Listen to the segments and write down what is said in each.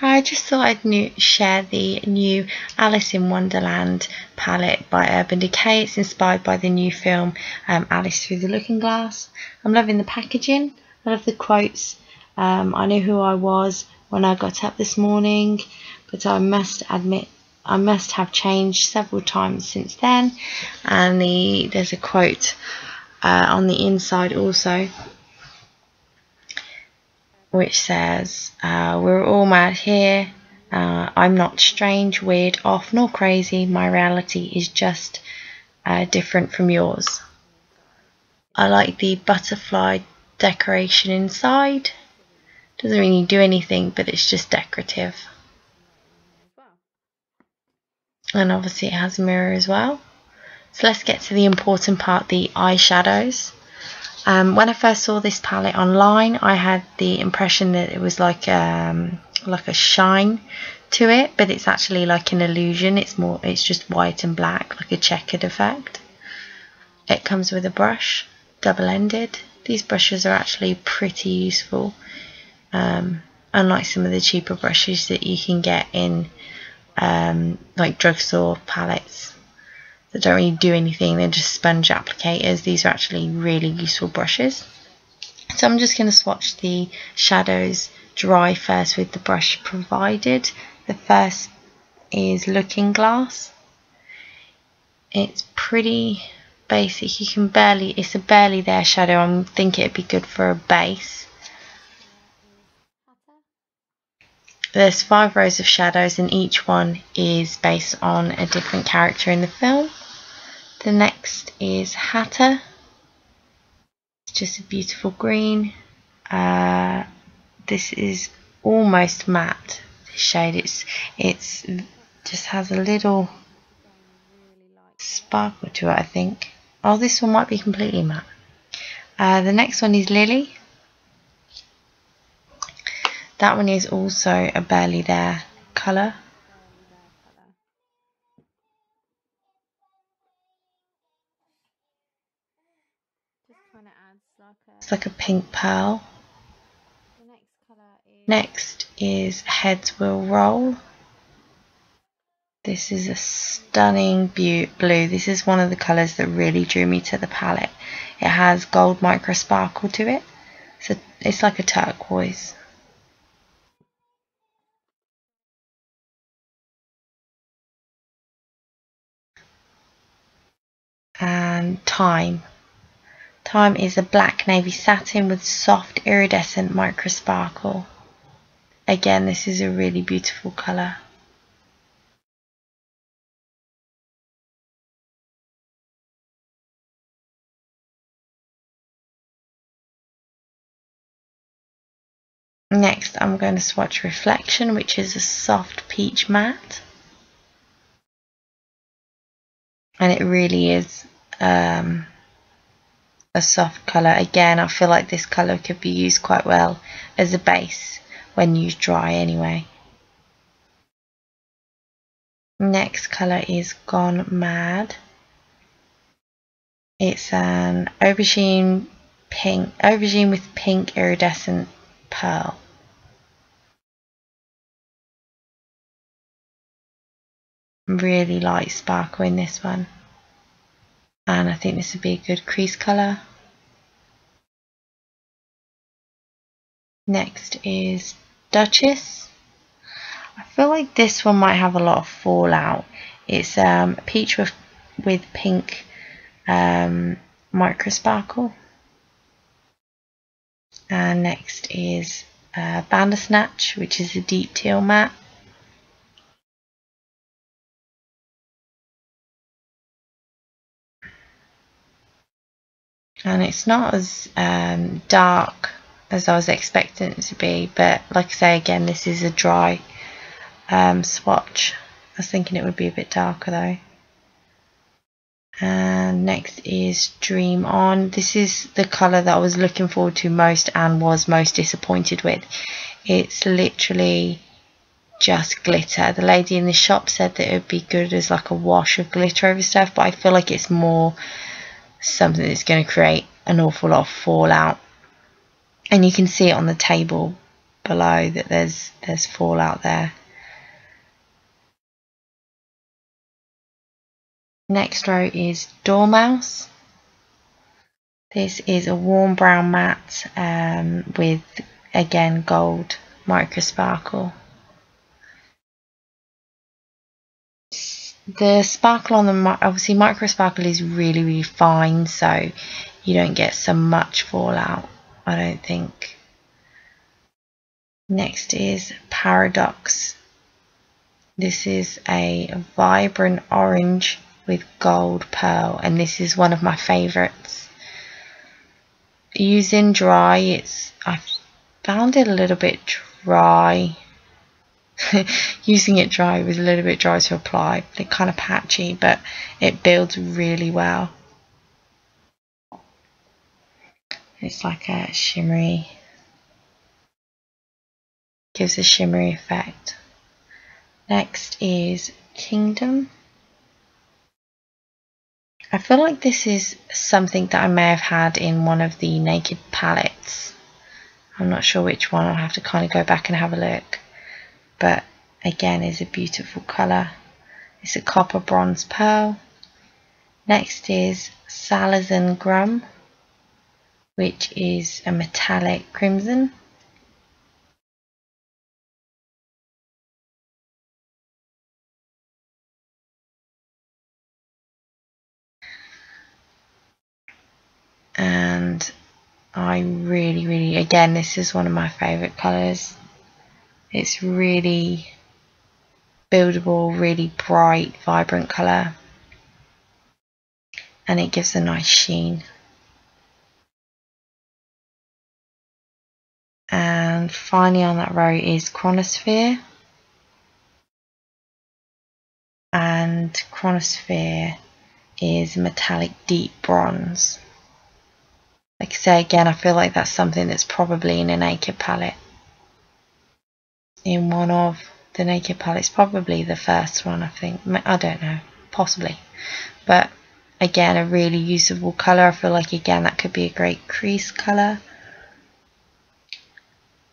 I just thought I'd share the new Alice in Wonderland palette by Urban Decay. It's inspired by the new film Alice Through the Looking Glass. I'm loving the packaging. I love the quotes. I knew who I was when I got up this morning, but I must admit I must have changed several times since then. And there's a quote on the inside also, which says, we're all mad here. I'm not strange, weird, off, nor crazy. My reality is just different from yours. I like the butterfly decoration inside. Doesn't really do anything, but it's just decorative. And obviously it has a mirror as well. So let's get to the important part, the eyeshadows. When I first saw this palette online, I had the impression that it was like a shine to it, but it's actually like an illusion. It's just white and black, like a checkered effect. It comes with a brush, double-ended. These brushes are actually pretty useful, unlike some of the cheaper brushes that you can get in like drugstore palettes that don't really do anything. They're just sponge applicators. These are actually really useful brushes. So I'm just going to swatch the shadows dry first with the brush provided. The first is Looking Glass. It's pretty basic. You can it's a barely there shadow. I think it'd be good for a base. There's 5 rows of shadows and each one is based on a different character in the film. The next is Hatter. It's just a beautiful green. This is almost matte. This shade, it's just has a little sparkle to it, I think. Oh, this one might be completely matte. The next one is Lily. That one is also a barely there colour. It's like a pink pearl. Next is Heads Will Roll. This is a stunning blue. This is one of the colours that really drew me to the palette. It has gold micro sparkle to it, so it's like a turquoise. And Time. Time is a black navy satin with soft iridescent micro sparkle. Again, this is a really beautiful colour. Next, I'm going to swatch Reflection, which is a soft peach matte. And it really is a soft colour. Again, I feel like this colour could be used quite well as a base when used dry anyway. Next colour is Gone Mad. It's an aubergine with pink iridescent pearl. Really light sparkle in this one, and I think this would be a good crease colour. Next is Duchess. I feel like this one might have a lot of fallout. It's peach with pink micro sparkle. And next is Bandersnatch, which is a deep teal matte. And it's not as dark as I was expecting it to be, but like I say, again, this is a dry swatch. I was thinking it would be a bit darker though. And next is Dream On. This is the colour that I was looking forward to most and was most disappointed with. It's literally just glitter. The lady in the shop said that it would be good as like a wash of glitter over stuff, but I feel like it's more something that's going to create an awful lot of fallout. And you can see it on the table below that there's fallout there. Next row is Dormouse. This is a warm brown matte with, again, gold micro sparkle. The sparkle on the, obviously micro sparkle is really fine, so you don't get so much fallout, I don't think. Next is Paradox. This is a vibrant orange with gold pearl, and this is one of my favourites. Using dry, I found it a little bit dry. Using it dry was a little bit dry to apply, but kind of patchy, but it builds really well. It's like a shimmery, gives a shimmery effect. Next is Kingdom. I feel like this is something that I may have had in one of the Naked palettes. I'm not sure which one, I'll have to kind of go back and have a look. But again, is a beautiful colour. It's a copper bronze pearl. Next is Salazan Grum, which is a metallic crimson. And I really, again, this is one of my favourite colours. It's really buildable, really bright, vibrant colour, and it gives a nice sheen. And finally on that row is Chronosphere, and Chronosphere is metallic deep bronze. Like I say, again, I feel like that's something that's probably in a Naked palette. In one of the Naked palettes, probably the first one, I think. I don't know, possibly. But again, a really usable colour. I feel like, again, that could be a great crease colour.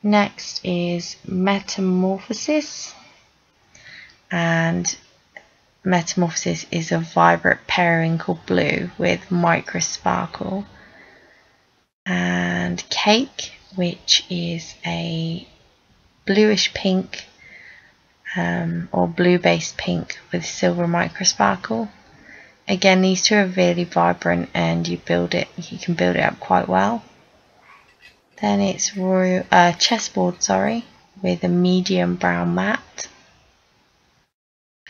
Next is Metamorphosis. And Metamorphosis is a vibrant periwinkle blue with micro sparkle. And Cake, which is a bluish pink or blue based pink with silver micro sparkle. Again, these two are really vibrant, and you can build it up quite well. Then it's Chessboard, with a medium brown matte,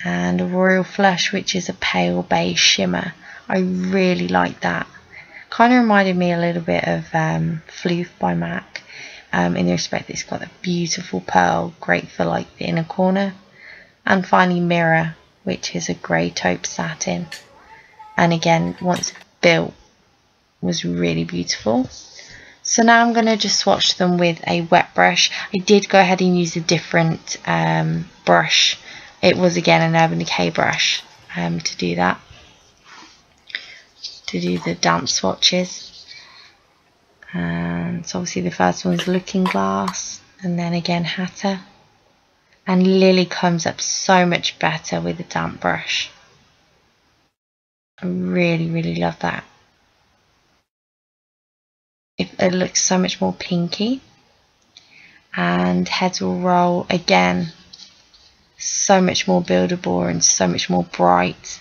and Royal Flush, which is a pale beige shimmer. I really like that. Kind of reminded me a little bit of Floof by MAC, in the respect that it's got a beautiful pearl, great for like the inner corner. And finally Mirror, which is a grey taupe satin, and again, once built, was really beautiful. So now I'm going to just swatch them with a wet brush. I did go ahead and use a different brush. It was again an Urban Decay brush to do that, to do the damp swatches. And so obviously the first one is Looking Glass, and then again Hatter. And Lily comes up so much better with a damp brush. I really love that. It looks so much more pinky. And Heads Will Roll, again, so much more buildable and so much more bright.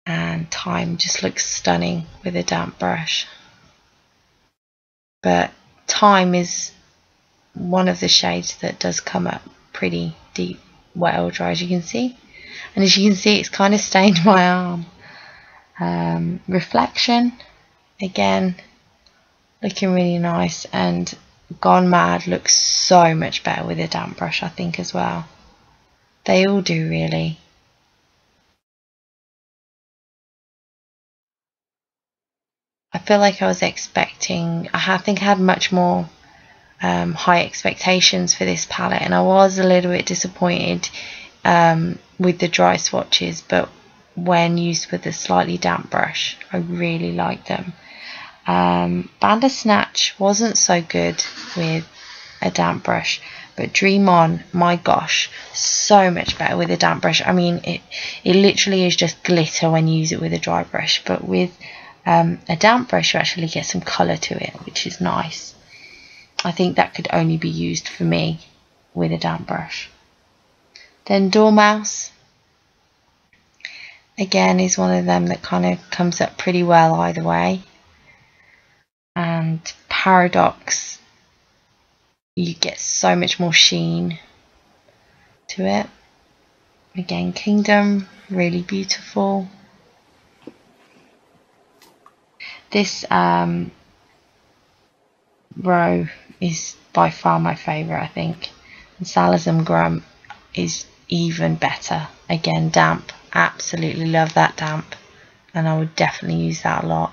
And Time just looks stunning with a damp brush. But Time is one of the shades that does come up pretty deep, wet or dry, as you can see. And as you can see, it's kind of stained my arm. Reflection, again, looking really nice, and Gone Mad looks so much better with a damp brush, I think, as well. They all do, really. I feel like I was expecting, I think I had much more high expectations for this palette, and I was a little bit disappointed with the dry swatches, but when used with a slightly damp brush, I really liked them. Bandersnatch wasn't so good with a damp brush. But Dream On, my gosh, so much better with a damp brush. I mean, it literally is just glitter when you use it with a dry brush. But with a damp brush, you actually get some colour to it, which is nice. I think that could only be used for me with a damp brush. Then Dormouse, again, is one of them that kind of comes up pretty well either way. And Paradox, you get so much more sheen to it. Again, Kingdom, really beautiful. This row is by far my favourite, I think. And Salazam Grum is even better. Again, damp. Absolutely love that damp. And I would definitely use that a lot.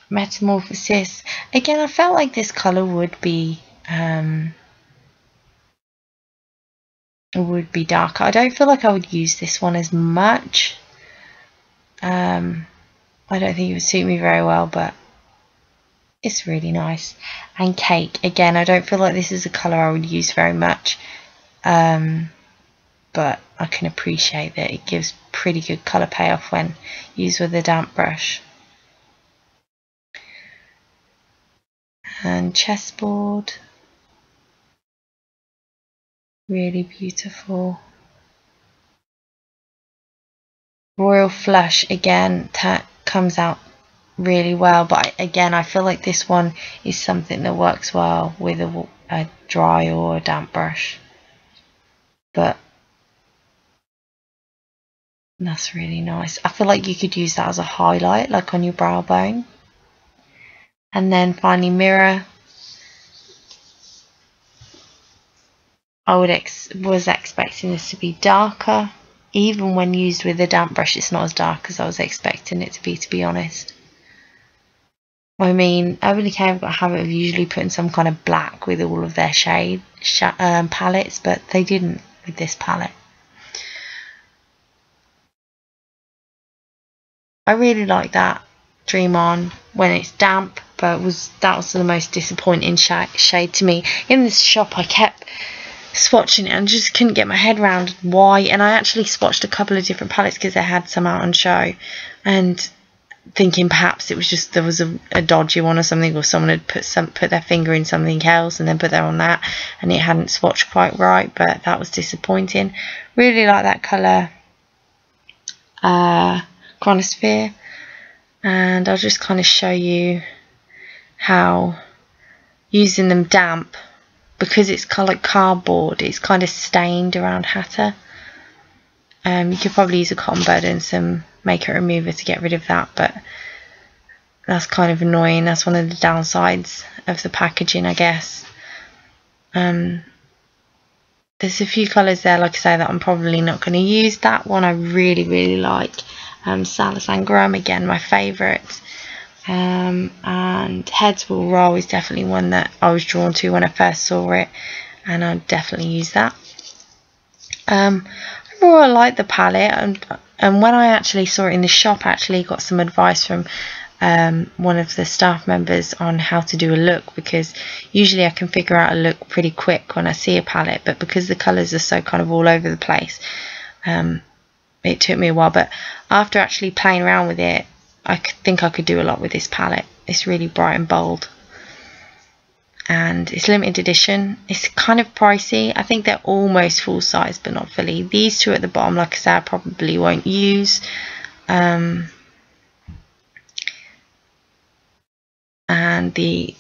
Metamorphosis. Again, I felt like this colour would be darker. I don't feel like I would use this one as much. I don't think it would suit me very well, but it's really nice. And Cake, again, I don't feel like this is a colour I would use very much, but I can appreciate that it gives pretty good colour payoff when used with a damp brush. And Chessboard, really beautiful. Royal Flush, again, comes out really well, but again, I feel like this one is something that works well with a dry or a damp brush. But that's really nice. I feel like you could use that as a highlight, like on your brow bone. And then finally Mirror. I was expecting this to be darker. Even when used with a damp brush, it's not as dark as I was expecting it to be honest. I mean, Urban Decay have got a habit of usually putting some kind of black with all of their palettes, but they didn't with this palette. I really like that Dream On when it's damp, but that was the most disappointing shade to me. In this shop, I kept swatching it and just couldn't get my head around why. And I actually swatched a couple of different palettes because they had some out on show, and thinking perhaps it was just there was a dodgy one or something, or someone had put their finger in something else and then put that on that, and it hadn't swatched quite right. But that was disappointing. Really like that colour, Chronosphere, and I'll just kind of show you how using them damp, because it's coloured cardboard, it's kind of stained around Hatter. You could probably use a cotton bud and some makeup remover to get rid of that, but that's kind of annoying. That's one of the downsides of the packaging, I guess. There's a few colours there, like I say, that I'm probably not going to use. That one I really like. Salazam Grum, again, my favourite. And Heads Will Roll is definitely one that I was drawn to when I first saw it, and I'd definitely use that. Overall, I like the palette, and when I actually saw it in the shop, I actually got some advice from one of the staff members on how to do a look, because usually I can figure out a look pretty quick when I see a palette, but because the colours are so kind of all over the place, it took me a while. But after actually playing around with it, I think I could do a lot with this palette. It's really bright and bold, and it's limited edition. It's kind of pricey. I think they're almost full size but not fully. These two at the bottom, like I said, I probably won't use. And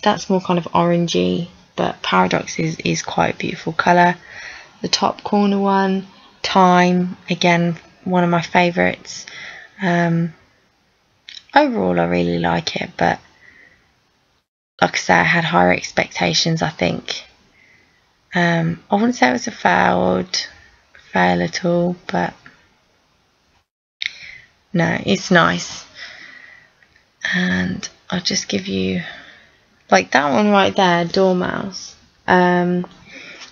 that's more kind of orangey, but Paradox is quite a beautiful colour. The top corner one, Time, again, one of my favourites. Overall, I really like it, but like I say, I had higher expectations, I think. I wouldn't say it was a fail at all, but no, it's nice. And I'll just give you, like that one right there, Dormouse. Like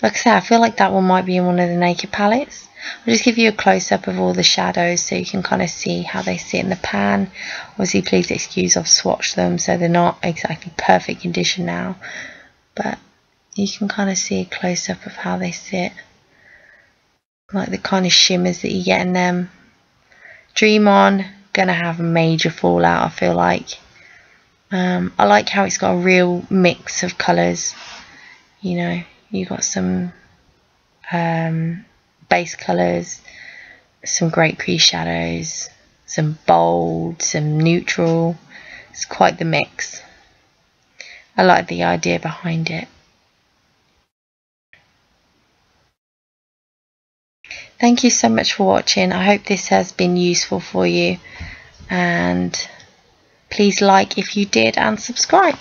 I say, I feel like that one might be in one of the Naked palettes. I'll just give you a close-up of all the shadows so you can kind of see how they sit in the pan. Obviously, please excuse I've swatched them, so they're not exactly perfect condition now, but you can kind of see a close-up of how they sit, like the kind of shimmers that you get in them. Dream On, gonna have a major fallout, I feel like. I like how it's got a real mix of colours. You know, you've got some base colours, some great crease shadows, some bold, some neutral. It's quite the mix. I like the idea behind it. Thank you so much for watching. I hope this has been useful for you, and please like if you did and subscribe.